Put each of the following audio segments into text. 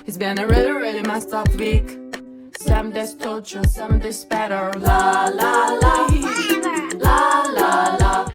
It's been a really, really messed up week. Some days torture, some days better. La la la, la la la.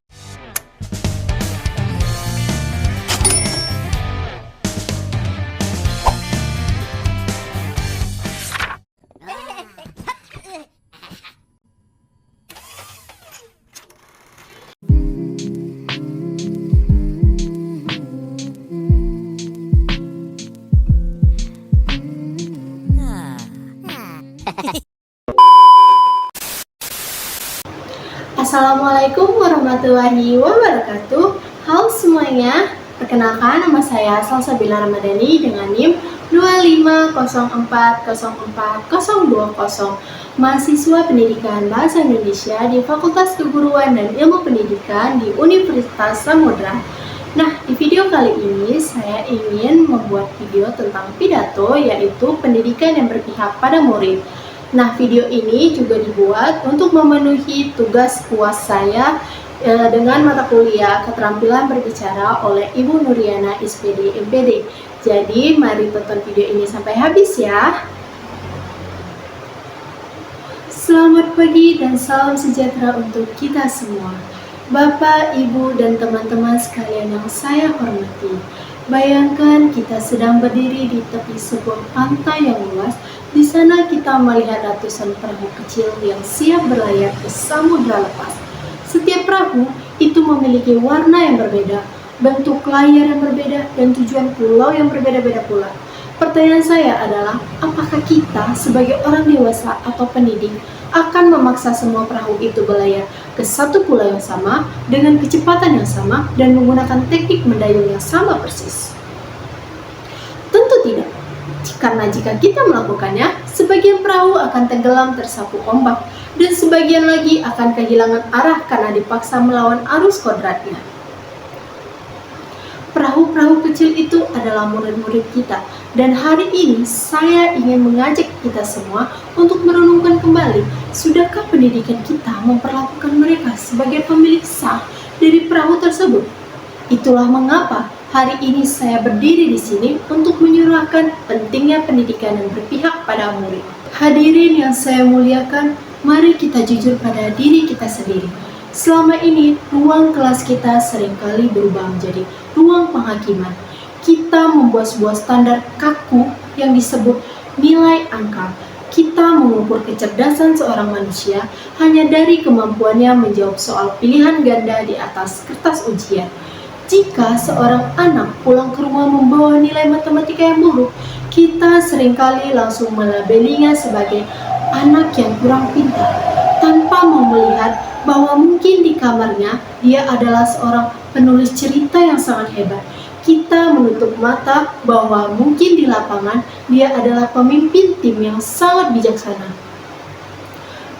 Assalamualaikum warahmatullahi wabarakatuh. Halo semuanya, perkenalkan nama saya Salsabila Ramadhani dengan NIM 250404020, mahasiswa pendidikan Bahasa Indonesia di Fakultas Keguruan dan Ilmu Pendidikan di Universitas Samudra. Nah, di video kali ini saya ingin membuat video tentang pidato, yaitu pendidikan yang berpihak pada murid. Nah, video ini juga dibuat untuk memenuhi tugas UAS saya dengan mata kuliah keterampilan berbicara oleh Ibu Nuriana SPD MPD. Jadi, mari tonton video ini sampai habis ya. Selamat pagi dan salam sejahtera untuk kita semua. Bapak, Ibu, dan teman-teman sekalian yang saya hormati. Bayangkan kita sedang berdiri di tepi sebuah pantai yang luas. Di sana kita melihat ratusan perahu kecil yang siap berlayar ke samudra lepas. Setiap perahu itu memiliki warna yang berbeda, bentuk layar yang berbeda, dan tujuan pulau yang berbeda-beda pula. Pertanyaan saya adalah, apakah kita sebagai orang dewasa atau pendidik akan memaksa semua perahu itu berlayar ke satu pulau yang sama dengan kecepatan yang sama dan menggunakan teknik mendayung yang sama persis? Tentu tidak. Karena jika kita melakukannya, sebagian perahu akan tenggelam tersapu ombak, dan sebagian lagi akan kehilangan arah karena dipaksa melawan arus kodratnya. Perahu-perahu kecil itu adalah murid-murid kita, dan hari ini saya ingin mengajak kita semua untuk merenungkan kembali, sudahkah pendidikan kita memperlakukan mereka sebagai pemilik sah dari perahu tersebut? Itulah mengapa hari ini saya berdiri di sini untuk menyuarakan pentingnya pendidikan yang berpihak pada murid. Hadirin yang saya muliakan, mari kita jujur pada diri kita sendiri. Selama ini, ruang kelas kita seringkali berubah menjadi ruang penghakiman. Kita membuat sebuah standar kaku yang disebut nilai angka. Kita mengukur kecerdasan seorang manusia hanya dari kemampuannya menjawab soal pilihan ganda di atas kertas ujian. Jika seorang anak pulang ke rumah membawa nilai matematika yang buruk, kita seringkali langsung melabelinya sebagai anak yang kurang pintar, tanpa mau melihat bahwa mungkin di kamarnya dia adalah seorang penulis cerita yang sangat hebat. Kita menutup mata bahwa mungkin di lapangan dia adalah pemimpin tim yang sangat bijaksana.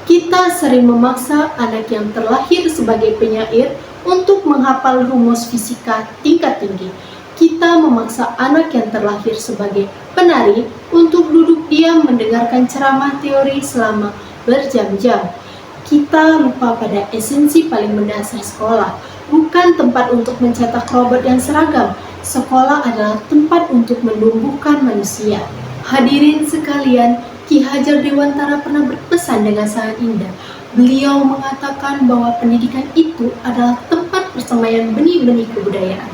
Kita sering memaksa anak yang terlahir sebagai penyair untuk menghafal rumus fisika tingkat tinggi. Kita memaksa anak yang terlahir sebagai penari untuk duduk diam mendengarkan ceramah teori selama berjam-jam. Kita lupa pada esensi paling mendasar sekolah, bukan tempat untuk mencetak robot yang seragam. Sekolah adalah tempat untuk menumbuhkan manusia. Hadirin sekalian, Ki Hajar Dewantara pernah berpesan dengan sangat indah. Beliau mengatakan bahwa pendidikan itu adalah tempat persemaian benih-benih kebudayaan.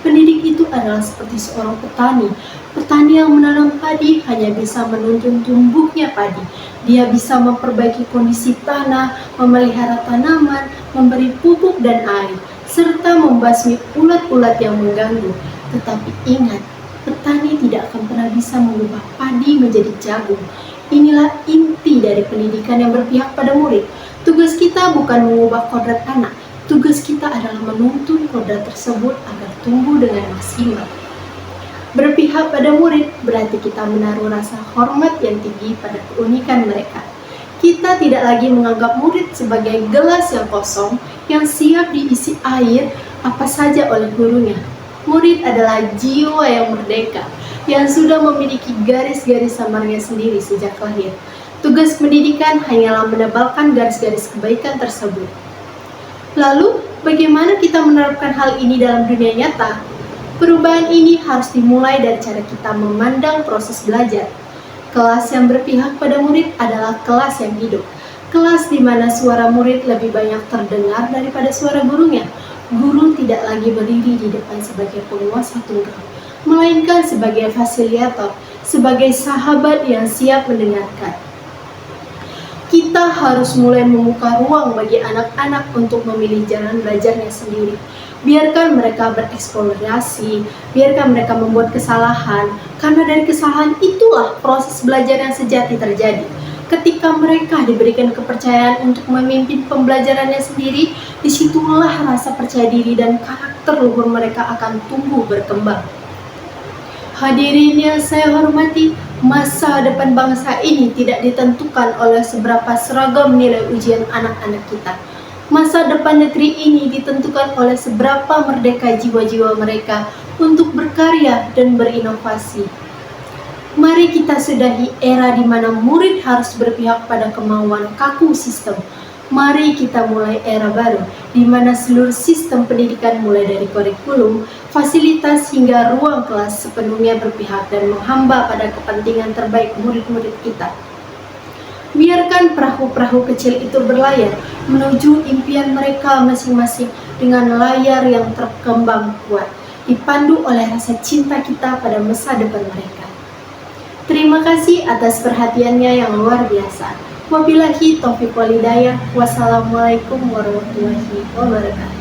Pendidik itu adalah seperti seorang petani. Petani yang menanam padi hanya bisa menuntun tumbuhnya padi. Dia bisa memperbaiki kondisi tanah, memelihara tanaman, memberi pupuk dan air, serta membasmi ulat-ulat yang mengganggu. Tetapi ingat, petani tidak akan pernah bisa mengubah padi menjadi jagung. Inilah inti dari pendidikan yang berpihak pada murid. Tugas kita bukan mengubah kodrat anak, tugas kita adalah menuntun kodrat tersebut agar tumbuh dengan maksimal. Berpihak pada murid berarti kita menaruh rasa hormat yang tinggi pada keunikan mereka. Kita tidak lagi menganggap murid sebagai gelas yang kosong yang siap diisi air apa saja oleh gurunya. Murid adalah jiwa yang merdeka, yang sudah memiliki garis-garis samarnya sendiri sejak lahir. Tugas pendidikan hanyalah menebalkan garis-garis kebaikan tersebut. Lalu, bagaimana kita menerapkan hal ini dalam dunia nyata? Perubahan ini harus dimulai dari cara kita memandang proses belajar. Kelas yang berpihak pada murid adalah kelas yang hidup. Kelas di mana suara murid lebih banyak terdengar daripada suara gurunya. Guru tidak lagi berdiri di depan sebagai penguasa tunggal, melainkan sebagai fasilitator, sebagai sahabat yang siap mendengarkan. Kita harus mulai membuka ruang bagi anak-anak untuk memilih jalan belajarnya sendiri. Biarkan mereka bereksplorasi, biarkan mereka membuat kesalahan, karena dari kesalahan itulah proses belajar yang sejati terjadi. Ketika mereka diberikan kepercayaan untuk memimpin pembelajarannya sendiri, disitulah rasa percaya diri dan karakter luhur mereka akan tumbuh berkembang. Hadirin yang saya hormati, masa depan bangsa ini tidak ditentukan oleh seberapa seragam nilai ujian anak-anak kita. Masa depan negeri ini ditentukan oleh seberapa merdeka jiwa-jiwa mereka untuk berkarya dan berinovasi. Mari kita sudahi era di mana murid harus berpihak pada kemauan kaku sistem. Mari kita mulai era baru, di mana seluruh sistem pendidikan mulai dari kurikulum, fasilitas hingga ruang kelas sepenuhnya berpihak dan menghamba pada kepentingan terbaik murid-murid kita. Biarkan perahu-perahu kecil itu berlayar menuju impian mereka masing-masing dengan layar yang terkembang kuat, dipandu oleh rasa cinta kita pada masa depan mereka. Terima kasih atas perhatiannya yang luar biasa. Wabillahi taufiq wal hidayah. Wassalamualaikum warahmatullahi wabarakatuh.